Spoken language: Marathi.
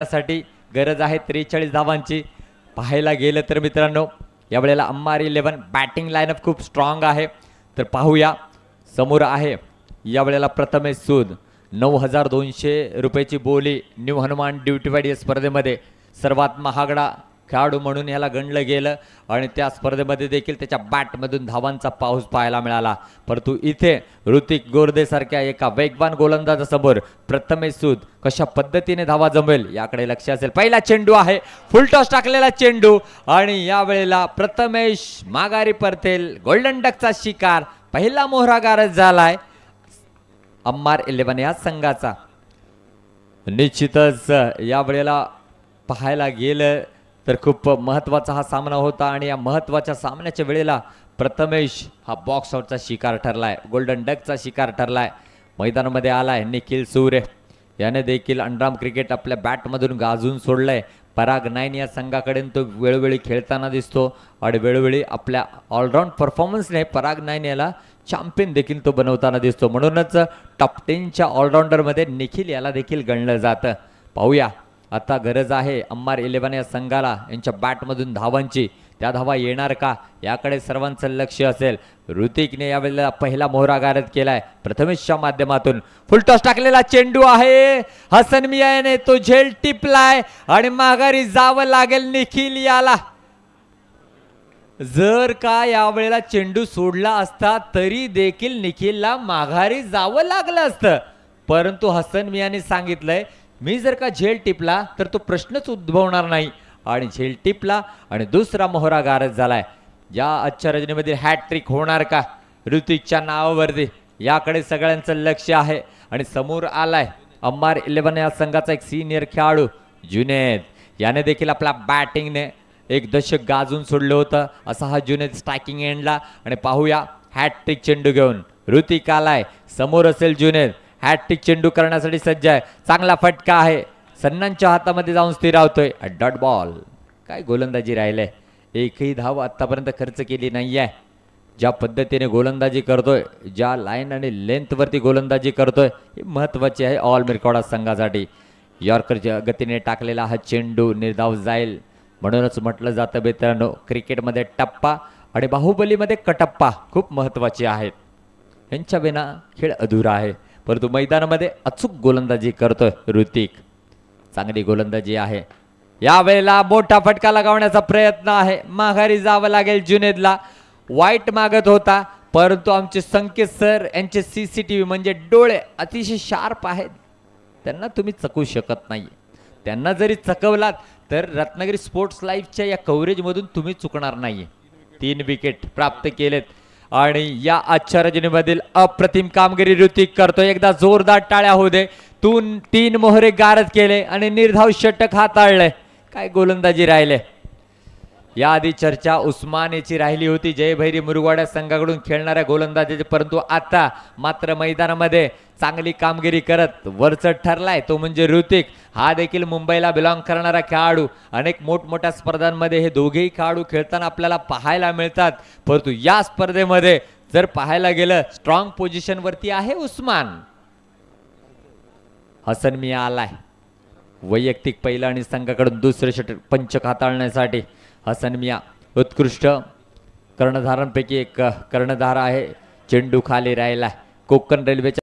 साठी गरज आहे 43 धावांची। पाहायला गेलं तर मित्रांनो या वेळेला अम्मार 11 बॅटिंग लाईनअप खूप स्ट्रॉंग आहे। तर पाहूया समोर आहे या वेळेला प्रथमेश सूद 9200 रुपयाची बोली न्यू हनुमान ड्युटीवाईड या स्पर्धेमध्ये सर्वात महागडा खेळाडू म्हणून याला गणलं गेलं आणि त्या स्पर्धेमध्ये देखील त्याच्या बॅटमधून धावांचा पाऊस पाहायला मिळाला। परंतु इथे ऋतिक गोरदे सारख्या एका वेगवान गोलंदाजासमोर प्रथमेश सूद कशा पद्धतीने धावा जमवेल याकडे लक्ष असेल। पहिला चेंडू आहे फुल टॉस टाकलेला चेंडू आणि या वेळेला प्रथमेश माघारी परतेल। गोल्डन डकचा शिकार पहिला मोहरा गारद झालाय अम्मार 11 या संघाचा। निश्चितच या वेळेला पाहायला गेलं तर खूप महत्त्वाचा हा सामना होता आणि या महत्त्वाच्या सामन्याच्या वेळेला प्रथमेश हा बॉक्स आउटचा शिकार ठरलाय, गोल्डन डकचा शिकार ठरलाय। मैदानामध्ये आलाय निखिल सूर्य याने देखील अंडराम क्रिकेट आपल्या बॅटमधून गाजून सोडलंय। पराग 9 या संघाकडे तो वेळोवेळी खेळताना दिसतो आणि वेळोवेळी आपल्या ऑलराऊंड परफॉर्मन्सने पराग 9 याला चॅम्पियन देखील तो बनवताना दिसतो। म्हणूनच टॉप 10च्या ऑलराऊंडरमध्ये निखिल याला देखील गणलं जातं। पाहूया आता गरज आहे अम्मार 11 या संघाला यांच्या बॅटमधून धावांची, त्या धावा येणार का याकडे सर्वांचं लक्ष असेल। ऋतिकने यावेळेला पहिला मोहरा गारद केलाय प्रथमेशच्या माध्यमातून। फुल टॉस टाकलेला चेंडू आहे हसन मिया याने तो झेल टिपलाय आणि माघारी जावं लागेल निखिल याला। जर का यावेळेला चेंडू सोडला असता तरी देखील निखिलला माघारी जावं लागलं असतं, परंतु हसन मियाने सांगितलंय मी जर का झेल टिपला तर तो प्रश्नच उद्भवणार नाही आणि झेल टिपला आणि दुसरा मोहरा गारद झालाय। या आजच्या रजनीमध्ये हॅट्रिक होणार का ऋतिकच्या नावावरती याकडे सगळ्यांचं लक्ष आहे। आणि समोर आलाय अम्मार 11 या संघाचा एक सिनियर खेळाडू जुनेद याने देखील आपल्या बॅटिंगने एक दशक गाजून सोडलं होतं असा हा जुनेद स्ट्रायकिंग एंडला। आणि पाहूया हॅट्रिक चेंडू घेऊन ऋतिक आलाय, समोर असेल जुनेद हॅट्रिक चेंडू करण्यासाठी सज्ज आहे। चांगला फटका आहे सन्नांच्या हातामध्ये जाऊन स्थिरावतोय डॉट बॉल। काय गोलंदाजी राहिलंय, एकही धाव आतापर्यंत खर्च केली नाहीये। ज्या पद्धतीने गोलंदाजी करतोय, ज्या लाईन आणि लेंथ वरती गोलंदाजी करतोय हे महत्त्वाचे आहे ऑल मिरकॉडा संघासाठी। यॉर्करच्या गतीने टाकलेला हा चेंडू निर्धाव जाईल म्हणूनच म्हटलं जातं मित्रांनो क्रिकेटमध्ये टप्पा आणि बाहुबलीमध्ये कटप्पा खूप महत्त्वाचे आहेत, यांच्या विना खेळ अधुरा आहे। परंतु मैदानामध्ये अचूक गोलंदाजी करतोय ऋतिक, चांगली गोलंदाजी आहे। या वेळेला मोठा फटका लगावण्याचा प्रयत्न आहे, माघारी जावं लागेल जुनेदला। वाईट मागत होता परंतु आमचे संकेत सर यांचे CCTV म्हणजे डोळे अतिशय शार्प आहेत, त्यांना तुम्ही चकवू शकत नाही। त्यांना जरी चकवलात तर रत्नागिरी स्पोर्ट्स लाईव्हच्या या कव्हरेजमधून तुम्ही चुकणार नाही। 3 विकेट प्राप्त केलेत आणि या आजच्या रजनीमधील अप्रतिम कामगिरी ऋतिक करतोय। एकदा जोरदार टाळ्या होऊ दे। 3 मोहरे गारद केले आणि निर्धाव षटक हाताळले। काय गोलंदाजी राहिले। याआधी चर्चा उस्मानीची राहिली होती जयभैरी मुरगुडा संघाकडून खेळणाऱ्या गोलंदाजीची, परंतु आता मात्र मैदानामध्ये चांगली कामगिरी करत वरचढ ठरलाय तो म्हणजे ऋतिक। हा देखील मुंबईला बिलॉंग करणारा खेळाडू, अनेक मोठमोठ्या स्पर्धांमध्ये हे दोघेही खेळाडू खेळताना आपल्याला पाहायला मिळतात। परंतु या स्पर्धेमध्ये जर पाहायला गेलं स्ट्रॉंग पोझिशन वरती आहे उस्मान। हसन मिया आलाय वैयक्तिक पहिलं आणि संघाकडून दुसरे षटक पंचक हाताळण्यासाठी। हसन मिया उत्कृष्ट कर्णधारांपैकी एक कर्णधार आहे। चेंडू खाली राहिला कोकण रेल्वेच्या